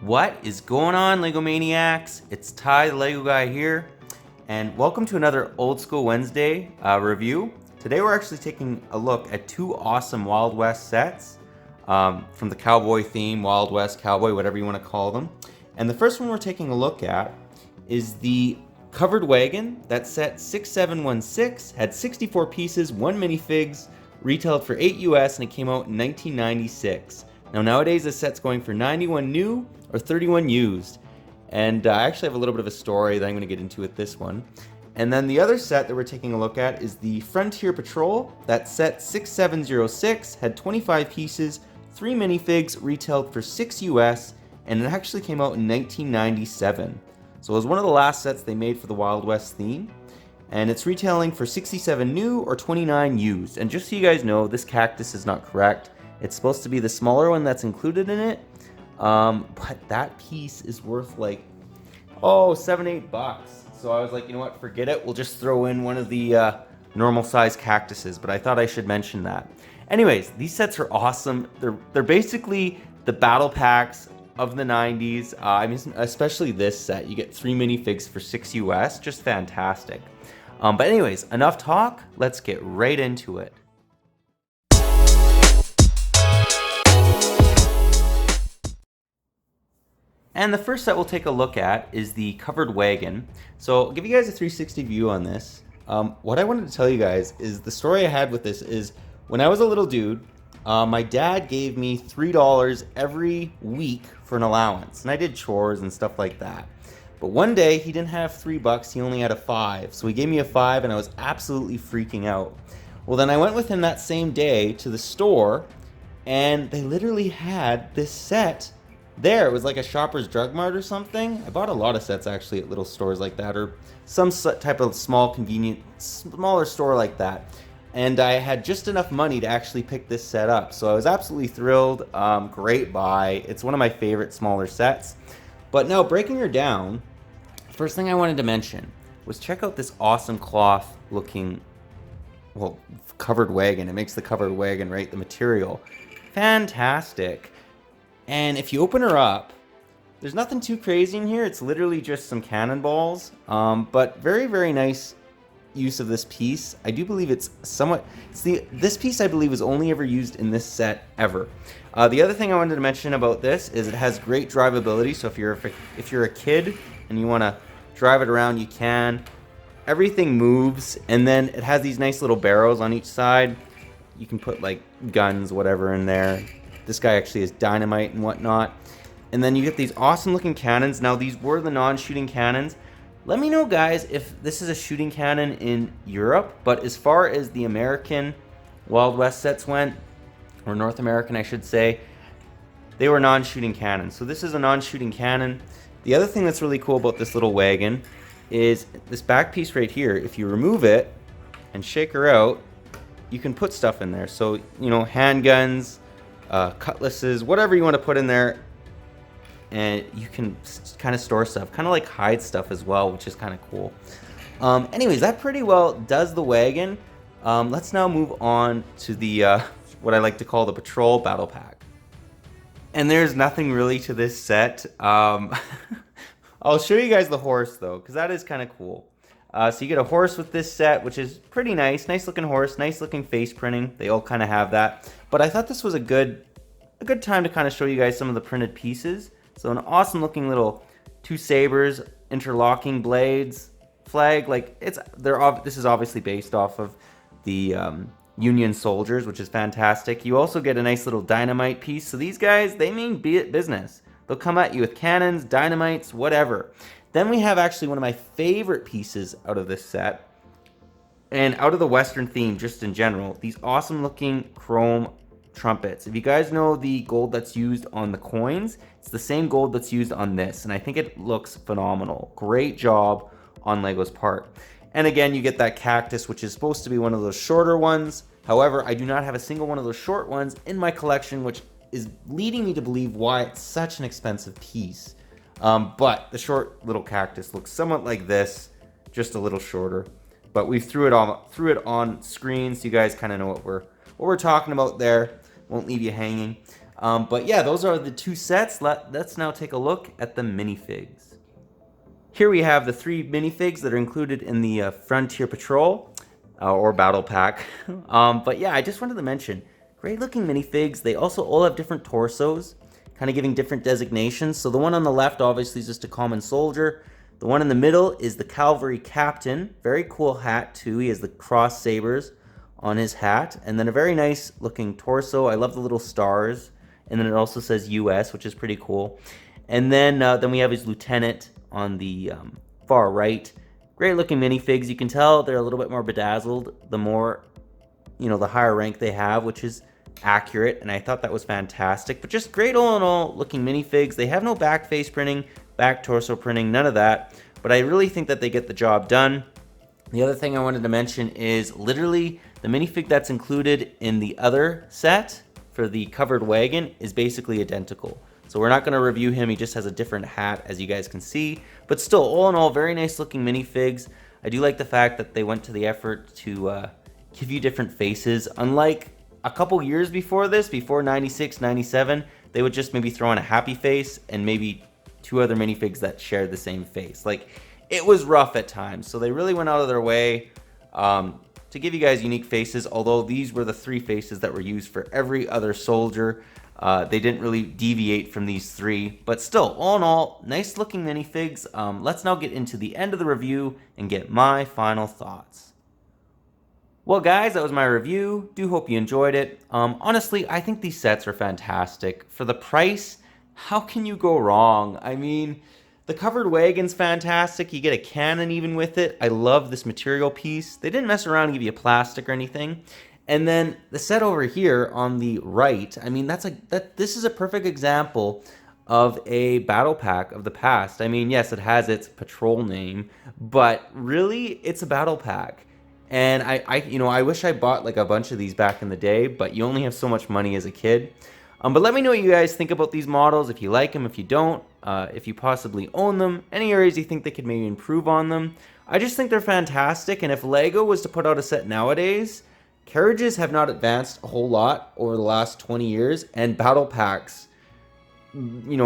What is going on, LEGO Maniacs? It's Ty, the LEGO guy here, and welcome to another Old School Wednesday review. Today we're actually taking a look at two awesome Wild West sets from the cowboy theme, Wild West, cowboy, whatever you want to call them. And the first one we're taking a look at is the covered wagon. That set 6716 had 64 pieces, 1 minifigs, retailed for $8 US, and it came out in 1996. Now nowadays this set's going for 91 new or 31 used. And I actually have a little bit of a story that I'm going to get into with this one. And then the other set that we're taking a look at is the Frontier Patrol. That set 6706 had 25 pieces, 3 minifigs, retailed for $6 US, and it actually came out in 1997. So it was one of the last sets they made for the Wild West theme. And it's retailing for 67 new or 29 used. And just so you guys know, this cactus is not correct. It's supposed to be the smaller one that's included in it. But that piece is worth like, $7-8. So I was like, you know what, forget it. We'll just throw in one of the normal size cactuses. But I thought I should mention that. Anyways, these sets are awesome. They're basically the battle packs of the 90s. I mean, especially this set. You get 3 minifigs for $6 US. Just fantastic. But anyways, enough talk. Let's get right into it. And the first set we'll take a look at is the covered wagon. So I'll give you guys a 360 view on this. What I wanted to tell you guys is the story I had with this is when I was a little dude, my dad gave me $3 every week for an allowance. And I did chores and stuff like that. But one day he didn't have $3, he only had a 5. So he gave me a 5 and I was absolutely freaking out. Well, then I went with him that same day to the store and they literally had this set there. It was like a Shoppers Drug Mart or something. I bought a lot of sets actually at little stores like that, or some type of small convenient smaller store like that, and I had just enough money to actually pick this set up, so I was absolutely thrilled. Great buy. It's one of my favorite smaller sets. But now, breaking her down, first thing I wanted to mention was check out this awesome cloth looking, well, covered wagon. It makes the covered wagon, right? The material fantastic. And if you open her up, there's nothing too crazy in here. It's literally just some cannonballs, but very, very nice use of this piece. I do believe it's somewhat, this piece I believe was only ever used in this set ever. The other thing I wanted to mention about this is it has great drivability. So if you're a kid and you want to drive it around, you can. Everything moves, and then it has these nice little barrels on each side. You can put like guns, whatever in there. This guy actually has dynamite and whatnot. And then you get these awesome looking cannons. Now these were the non-shooting cannons. Let me know, guys, if this is a shooting cannon in Europe. But as far as the American Wild West sets went, or North American I should say, they were non-shooting cannons. So this is a non-shooting cannon. The other thing that's really cool about this little wagon is this back piece right here. If you remove it and shake her out, you can put stuff in there. So, you know, handguns, cutlasses, whatever you want to put in there, and you can kind of store stuff, kind of like hide stuff as well, which is kind of cool. Anyways, that pretty well does the wagon. Let's now move on to the what I like to call the patrol battle pack. And there's nothing really to this set. I'll show you guys the horse though, because that is kind of cool. So you get a horse with this set, which is pretty nice looking horse, nice looking face printing. They all kind of have that. But I thought this was a good time to kind of show you guys some of the printed pieces. So an awesome looking little 2 sabers, interlocking blades, flag. Like this is obviously based off of the Union soldiers, which is fantastic. You also get a nice little dynamite piece. So these guys, they mean business. They'll come at you with cannons, dynamites, whatever. Then we have actually one of my favorite pieces out of this set, and out of the Western theme just in general, these awesome looking chrome trumpets. If you guys know the gold that's used on the coins, it's the same gold that's used on this, and I think it looks phenomenal. Great job on LEGO's part. And again, you get that cactus, which is supposed to be one of those shorter ones. However, I do not have a single one of those short ones in my collection, which is leading me to believe why it's such an expensive piece. But the short little cactus looks somewhat like this, just a little shorter. But we threw it on screen, so you guys kind of know what we're talking about there. Won't leave you hanging. But yeah, those are the two sets. Let's now take a look at the minifigs. Here we have the 3 minifigs that are included in the Frontier Patrol or Battle Pack. But yeah, I just wanted to mention, great looking minifigs. They also all have different torsos, kind of giving different designations. So the one on the left obviously is just a common soldier. The one in the middle is the Cavalry Captain. Very cool hat too. He has the cross sabers on his hat, and then a very nice looking torso. I love the little stars, and then it also says US, which is pretty cool. And then we have his lieutenant on the far right. Great looking minifigs. You can tell they're a little bit more bedazzled the more, the higher rank they have, which is accurate, and I thought that was fantastic. But just great all in all looking minifigs. They have no back face printing, back torso printing, none of that, but I really think that they get the job done. The other thing I wanted to mention is literally the minifig that's included in the other set for the covered wagon is basically identical. So we're not going to review him, he just has a different hat, as you guys can see. But still, all in all, very nice looking minifigs. I do like the fact that they went to the effort to give you different faces. Unlike a couple years before this, before 96, 97, they would just maybe throw in a happy face and maybe 2 other minifigs that shared the same face. Like, it was rough at times, so they really went out of their way to give you guys unique faces, although these were the 3 faces that were used for every other soldier. They didn't really deviate from these 3, but still, all in all, nice looking minifigs. Let's now get into the end of the review and get my final thoughts. Well guys, that was my review. Do hope you enjoyed it. Honestly, I think these sets are fantastic. For the price, how can you go wrong? I mean, the covered wagon's fantastic. You get a cannon even with it. I love this material piece. They didn't mess around and give you plastic or anything. And then the set over here on the right, I mean, this is a perfect example of a battle pack of the past. I mean, yes, it has its patrol name, but really, it's a battle pack. And I wish I bought like a bunch of these back in the day, but you only have so much money as a kid. But let me know what you guys think about these models, if you like them, if you don't, if you possibly own them, any areas you think they could maybe improve on them. I just think they're fantastic, and if LEGO was to put out a set nowadays, carriages have not advanced a whole lot over the last 20 years, and battle packs,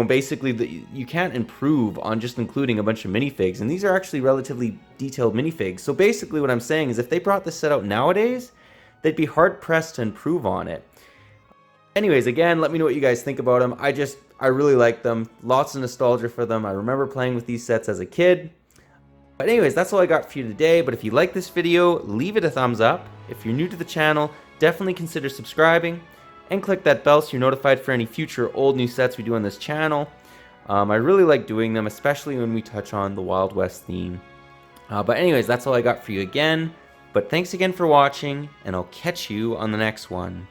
basically you can't improve on just including a bunch of minifigs, and these are actually relatively detailed minifigs. So basically what I'm saying is if they brought this set out nowadays, they'd be hard-pressed to improve on it. Anyways, again, let me know what you guys think about them. I really like them. Lots of nostalgia for them. I remember playing with these sets as a kid. But anyways, that's all I got for you today. But if you like this video, leave it a thumbs up. If you're new to the channel, definitely consider subscribing. And click that bell so you're notified for any future old new sets we do on this channel. I really like doing them, especially when we touch on the Wild West theme. But anyways, that's all I got for you again. But thanks again for watching, and I'll catch you on the next one.